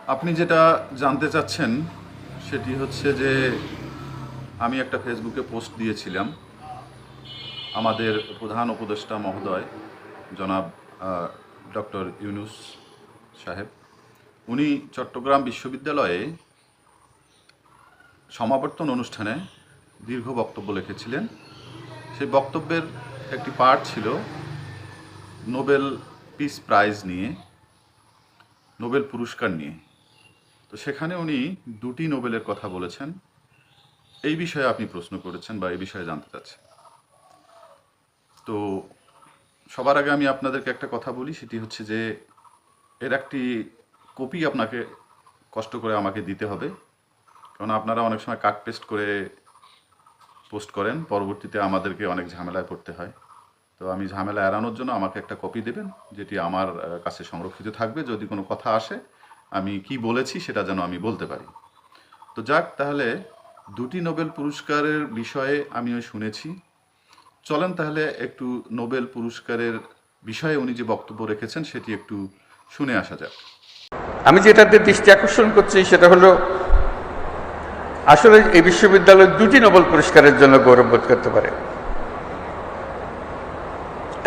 আপনি যেটা জানতে চাচ্ছেন সেটি হচ্ছে যে আমি একটা ফেসবুকে পোস্ট দিয়েছিলাম আমাদের প্রধান উপদেষ্টা মহোদয় জনাব ডক্টর ইউনুস সাহেব। উনি চট্টগ্রাম বিশ্ববিদ্যালয়ে সমাবর্তন অনুষ্ঠানে দীর্ঘ বক্তব্য লিখেছিলেন। সেই বক্তব্যের একটি পার্ট ছিল নোবেল পিস প্রাইজ নিয়ে, নোবেল পুরস্কার নিয়ে। তো সেখানে উনি দুটি নোবেলের কথা বলেছেন। এই বিষয়ে আপনি প্রশ্ন করেছেন বা এই বিষয়ে জানতে চাচ্ছেন। তো সবার আগে আমি আপনাদেরকে একটা কথা বলি, সেটি হচ্ছে যে এর একটি কপি আপনাকে কষ্ট করে আমাকে দিতে হবে, কারণ আপনারা অনেক সময় কাট পেস্ট করে পোস্ট করেন, পরবর্তীতে আমাদেরকে অনেক ঝামেলায় পড়তে হয়। তো আমি ঝামেলা এড়ানোর জন্য আমাকে একটা কপি দেবেন, যেটি আমার কাছে সংরক্ষিত থাকবে। যদি কোনো কথা আসে আমি কি বলেছি সেটা যেন আমি বলতে পারি। তো যাক, তাহলে দুটি নোবেল পুরস্কারের বিষয়ে আমিও শুনেছি। চলেন তাহলে একটু নোবেল পুরস্কারের বিষয়ে উনি যে বক্তব্য রেখেছেন সেটি একটু শুনে আসা যাক। আমি যেটাতে দৃষ্টি আকর্ষণ করছি সেটা হলো, আসলে এই বিশ্ববিদ্যালয় দুটি নোবেল পুরস্কারের জন্য গৌরববোধ করতে পারে।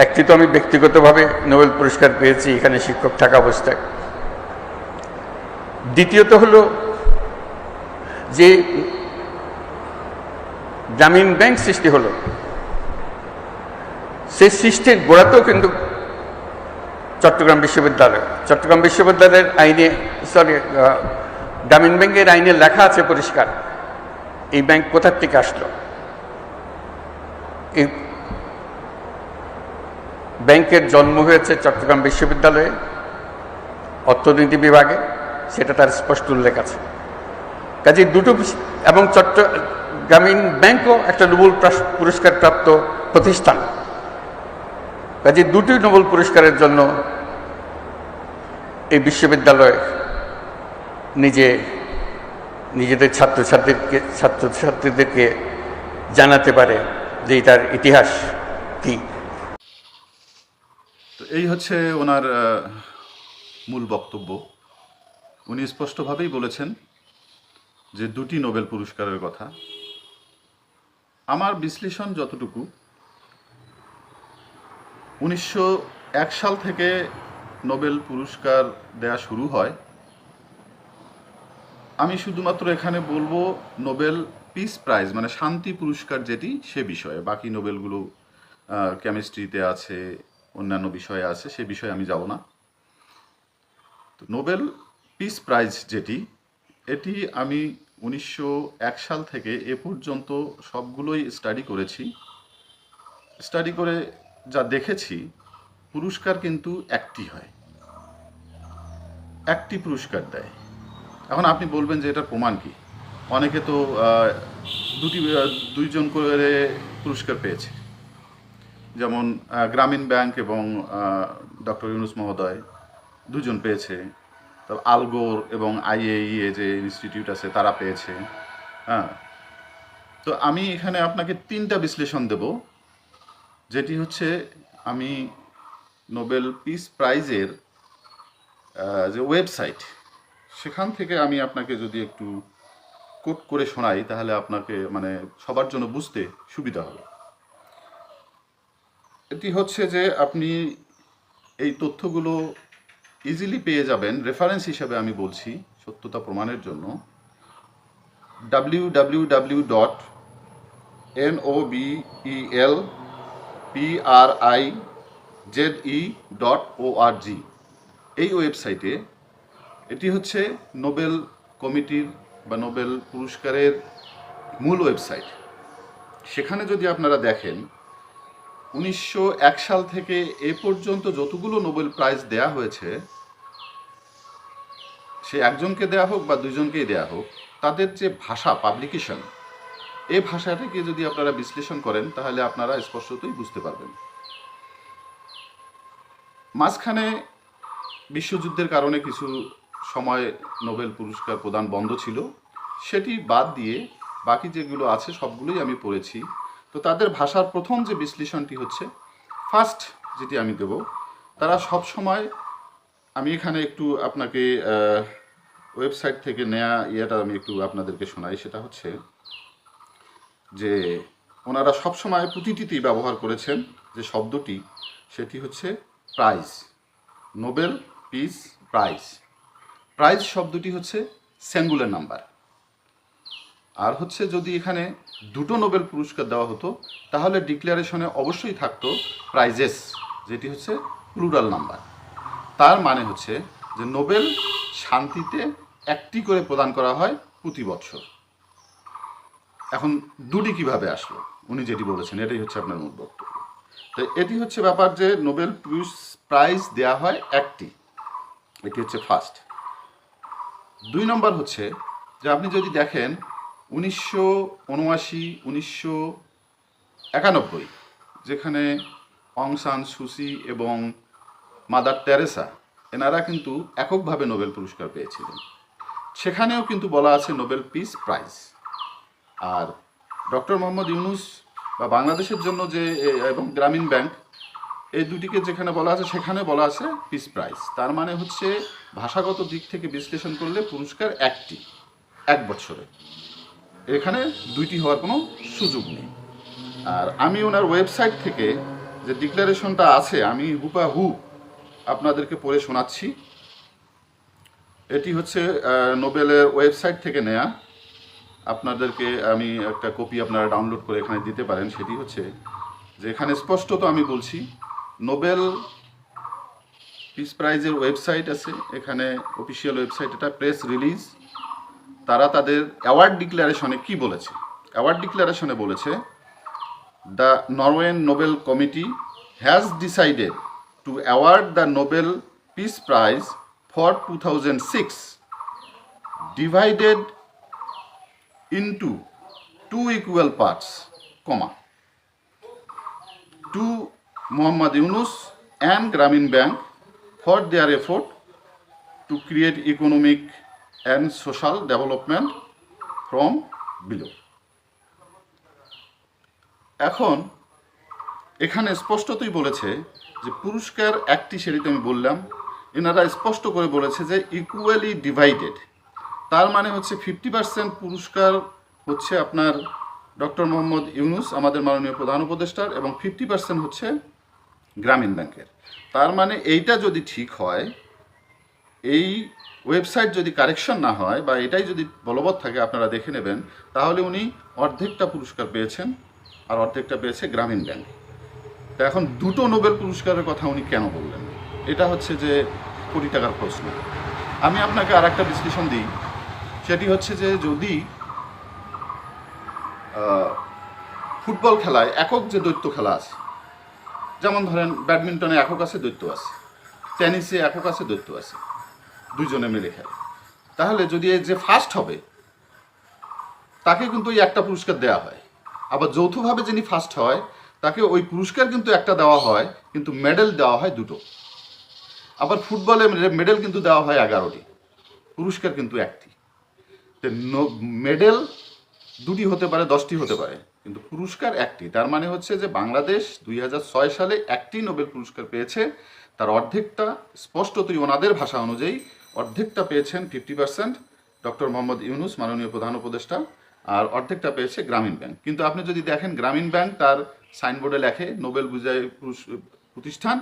একটি তো আমি ব্যক্তিগতভাবে নোবেল পুরস্কার পেয়েছি এখানে শিক্ষক থাকা অবস্থায়। দ্বিতীয়ত হলো যে গ্রামীণ ব্যাংক সৃষ্টি হলো, সেই সৃষ্টির গোড়াতেও কিন্তু চট্টগ্রাম বিশ্ববিদ্যালয়ের আইনে, গ্রামীণ ব্যাংকের আইনে লেখা আছে পরিষ্কার এই ব্যাংক কোথার থেকে আসলো। এই ব্যাংকের জন্ম হয়েছে চট্টগ্রাম বিশ্ববিদ্যালয়ে অর্থনীতি বিভাগে, সেটা তার স্পষ্ট উল্লেখ আছে। কাজে দুটো, এবং গ্রামীণ ব্যাংকও একটা নোবেল পুরস্কার প্রাপ্ত প্রতিষ্ঠান। কাজে দুটি নোবেল পুরস্কারের জন্য এই বিশ্ববিদ্যালয় নিজেদের ছাত্রছাত্রীদেরকে জানাতে পারে যে এটার ইতিহাস কি। তো এই হচ্ছে ওনার মূল বক্তব্য। উনি স্পষ্টভাবেই বলেছেন যে দুটি নোবেল পুরস্কারের কথা। আমার বিশ্লেষণ যতটুকু, 1901 সাল থেকে নোবেল পুরস্কার দেয়া শুরু হয়। আমি শুধুমাত্র এখানে বলবো নোবেল পিস প্রাইজ মানে শান্তি পুরস্কার যেটি, সে বিষয়ে। বাকি নোবেলগুলো কেমিস্ট্রিতে আছে, অন্যান্য বিষয়ে আছে, সে বিষয়ে আমি যাব না। তো নোবেল পিস প্রাইজ যেটি, এটি আমি 1901 সাল থেকে এ পর্যন্ত সবগুলোই স্টাডি করেছি। স্টাডি করে যা দেখেছি, পুরস্কার কিন্তু একটি হয়, একটি পুরস্কার দেয়। এখন আপনি বলবেন যে এটার প্রমাণ কি? অনেকে তো দুইজন করে পুরস্কার পেয়েছে, যেমন গ্রামীণ ব্যাংক এবং ডক্টর ইউনুস মহোদয় দুজন পেয়েছে। তারপর আলগোর এবং আইএইএ যে ইনস্টিটিউট আছে তারা পেয়েছে। হ্যাঁ, তো আমি এখানে আপনাকে তিনটা বিশ্লেষণ দেব, যেটি হচ্ছে আমি নোবেল পিস প্রাইজের যে ওয়েবসাইট, সেখান থেকে আমি আপনাকে যদি একটু কোট করে শোনাই তাহলে আপনাকে মানে সবার জন্য বুঝতে সুবিধা হবে। এটি হচ্ছে যে আপনি এই তথ্যগুলো ইজিলি পেয়ে যাবেন, রেফারেন্স হিসেবে আমি বলছি সত্যতা প্রমাণের জন্য। www.nobelprize.org, এই ওয়েবসাইটে, এটি হচ্ছে নোবেল কমিটির বা নোবেল পুরস্কারের মূল ওয়েবসাইট। সেখানে যদি আপনারা দেখেন 1901 সাল থেকে এ পর্যন্ত যতগুলো নোবেল প্রাইজ দেয়া হয়েছে, সে একজনকে দেয়া হোক বা দুইজনকেই দেয়া হোক, তাদের যে ভাষা, পাবলিকেশন, এই ভাষাটাকে যদি আপনারা বিশ্লেষণ করেন তাহলে আপনারা স্পষ্টতই বুঝতে পারবেন। মাঝখানে বিশ্বযুদ্ধের কারণে কিছু সময় নোবেল পুরস্কার প্রদান বন্ধ ছিল, সেটি বাদ দিয়ে বাকি যেগুলো আছে সবগুলোই আমি পড়েছি। তো তাদের ভাষার প্রথম যে বিশ্লেষণটি হচ্ছে, ফার্স্ট যেটি আমি দেব, তারা সব সময়, আমি এখানে একটু আপনাকে ওয়েবসাইট থেকে নেয়া ইয়েটা আমি একটু আপনাদেরকে শোনাই। সেটা হচ্ছে যে ওনারা সবসময় প্রতিটিতেই ব্যবহার করেছেন যে শব্দটি, সেটি হচ্ছে prize. Nobel peace prize. Prize শব্দটি হচ্ছে সিঙ্গুলার নাম্বার। আর হচ্ছে যদি এখানে দুটো নোবেল পুরস্কার দেওয়া হতো তাহলে ডিক্লারেশনে অবশ্যই থাকতো প্রাইজেস, যেটি হচ্ছে প্লুরাল নাম্বার। তার মানে হচ্ছে যে নোবেল শান্তিতে একটি করে প্রদান করা হয় প্রতি বছর। এখন দুটি কিভাবে আসলো, উনি যেটি বলেছেন এটাই হচ্ছে আপনার মূল বক্তব্য। তো এটি হচ্ছে ব্যাপার যে নোবেল প্রাইজ দেওয়া হয় একটি, এটি হচ্ছে ফার্স্ট। 2 নম্বর হচ্ছে যে আপনি যদি দেখেন 1979, 1991 যেখানে অং সান সুচি এবং মাদার টেরেসা এনারা কিন্তু এককভাবে নোবেল পুরস্কার পেয়েছিলেন, সেখানেও কিন্তু বলা আছে নোবেল পিস প্রাইজ। আর ডক্টর মোহাম্মদ ইউনুস বা বাংলাদেশের জন্য যে এবং গ্রামীণ ব্যাংক এই দুটিকে যেখানে বলা আছে সেখানে বলা আছে পিস প্রাইজ। তার মানে হচ্ছে ভাষাগত দিক থেকে বিশ্লেষণ করলে পুরস্কার একটি, এক বছরে, এখানে দুইটি হওয়ার কোনো সুযোগ নেই। আর আমি ওনার ওয়েবসাইট থেকে যে ডিক্লারেশনটা আছে আমি হুবহু আপনাদেরকে পড়ে শোনাচ্ছি। এটি হচ্ছে নোবেলের ওয়েবসাইট থেকে নেয়া। আপনাদেরকে আমি একটা কপি আপনারা ডাউনলোড করে এখানে দিতে পারেন। সেটি হচ্ছে যে এখানে স্পষ্টত আমি বলছি, নোবেল পিস প্রাইজের ওয়েবসাইট আছে, এখানে অফিসিয়াল ওয়েবসাইট, এটা প্রেস রিলিজ। তারা তাদের অ্যাওয়ার্ড ডিক্লারেশনে কি বলেছে? অ্যাওয়ার্ড ডিক্লারেশনে বলেছে, the নরওয়েন Nobel committee has decided to award the Nobel peace prize for 2006 divided into 2 equal parts, comma, to Muhammad Yunus and Grameen Bank for their effort to create economic and social development from below. এখন এখানে স্পষ্টতই বলেছে যে পুরস্কার একটি, সেটিতে আমি বললাম। এনারা স্পষ্ট করে বলেছে যে ইকুয়ালি ডিভাইডেড। তার মানে হচ্ছে 50% পুরস্কার হচ্ছে আপনার ডক্টর মোহাম্মদ ইউনুস আমাদের মাননীয় প্রধান উপদেষ্টার, এবং 50% হচ্ছে গ্রামীণ ব্যাংকের। তার মানে এইটা যদি ঠিক হয়, এই ওয়েবসাইট যদি কারেকশন না হয় বা এটাই যদি বলবৎ থাকে, আপনারা দেখে নেবেন, তাহলে উনি অর্ধেকটা পুরস্কার পেয়েছেন আর অর্ধেকটা পেয়েছে গ্রামীণ ব্যাংক। তা এখন দুটো নোবেল পুরস্কারের কথা উনি কেন বললেন? এটা হচ্ছে যে কোটি টাকার প্রশ্ন। আমি আপনাকে আর একটা বিশ্লেষণ দিই, সেটি হচ্ছে যে যদি ফুটবল খেলায় একক যে দ্বৈত খেলা আছে, যেমন ধরেন ব্যাডমিন্টনে একক আছে, দ্বৈত আছে, টেনিসে একক আছে, দ্বৈত আছে, দুইজনে মিলে খেলে, তাহলে যদি যে ফার্স্ট হবে তাকে কিন্তু ওই একটা পুরস্কার দেওয়া হয়। আবার যৌথভাবে যিনি ফার্স্ট হয় তাকে ওই পুরস্কার কিন্তু একটা দেওয়া হয়, কিন্তু মেডেল দেওয়া হয় দুটো। আবার ফুটবলে মেডেল কিন্তু দেওয়া হয় 11টি, পুরস্কার কিন্তু একটি। মেডেল দুটি হতে পারে, 10টি হতে পারে, কিন্তু পুরস্কার একটি। তার মানে হচ্ছে যে বাংলাদেশ 2006 সালে একটি নোবেল পুরস্কার পেয়েছে, তার অর্ধেকটা স্পষ্টতই ওনাদের ভাষা অনুযায়ী অর্ধেকটা পেয়েছেন 50% ডক্টর মোহাম্মদ ইউনুস মাননীয় প্রধান উপদেষ্টা, আর অর্ধেকটা পেয়েছে গ্রামীণ ব্যাংক। কিন্তু আপনি যদি দেখেন গ্রামীণ ব্যাংক তার সাইনবোর্ডে লেখে নোবেল বিজয়ী প্রতিষ্ঠান,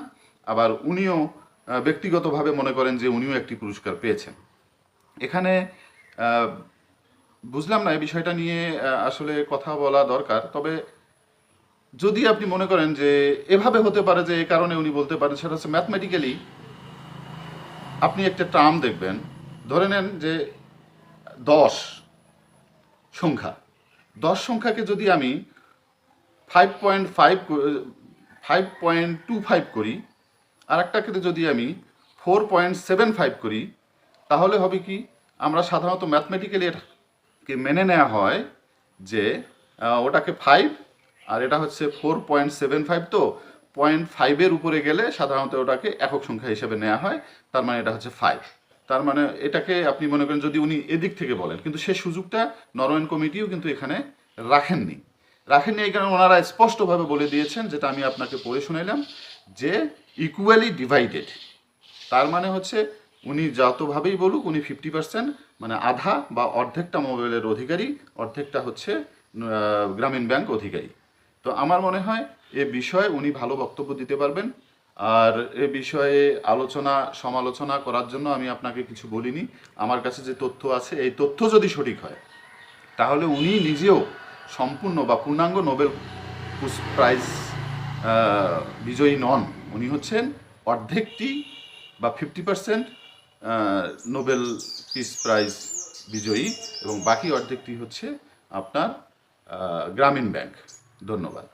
আবার উনিও ব্যক্তিগতভাবে মনে করেন যে উনিও একটি পুরস্কার পেয়েছেন। এখানে বুঝলাম না এই বিষয়টা নিয়ে আসলে কথা বলা দরকার। তবে যদি আপনি মনে করেন যে এভাবে হতে পারে যে এই কারণে উনি বলতে পারেন, সেটা হচ্ছে ম্যাথমেটিক্যালি আপনি একটা টার্ম দেখবেন, ধরে নেন যে 10 সংখ্যাকে যদি আমি 5.25 করি, আর একটাকে যদি আমি 4.75 করি, তাহলে হবে কি, আমরা সাধারণত ম্যাথমেটিক্যালি এটাকে মেনে নেওয়া হয় যে ওটাকে 5 আর এটা হচ্ছে 4.75, তো 0.5-এর উপরে গেলে সাধারণত ওটাকে একক সংখ্যা হিসেবে নেওয়া হয়। তার মানে এটা হচ্ছে 5। তার মানে এটাকে আপনি মনে করেন যদি উনি এদিক থেকে বলেন, কিন্তু সে সুযোগটা নরওয়েন কমিটিও কিন্তু এখানে রাখেননি। এই কারণে ওনারা স্পষ্টভাবে বলে দিয়েছেন, যেটা আমি আপনাকে পড়ে শোনাইলাম, যে ইকুয়ালি ডিভাইডেড। তার মানে হচ্ছে উনি যতভাবেই বলুক উনি 50% মানে আধা বা অর্ধেকটা নোবেলের অধিকারী, অর্ধেকটা হচ্ছে গ্রামীণ ব্যাংক অধিকারী। তো আমার মনে হয় এ বিষয়ে উনি ভালো বক্তব্য দিতে পারবেন। আর এ বিষয়ে আলোচনা সমালোচনা করার জন্য আমি আপনাকে কিছু বলিনি। আমার কাছে যে তথ্য আছে এই তথ্য যদি সঠিক হয় তাহলে উনি নিজেও সম্পূর্ণ বা পূর্ণাঙ্গ নোবেল প্রাইজ বিজয়ী নন। উনি হচ্ছেন অর্ধেকটি বা 50% নোবেল পিস প্রাইজ বিজয়ী এবং বাকি অর্ধেকটি হচ্ছে আপনার গ্রামীণ ব্যাংক। ধন্যবাদ।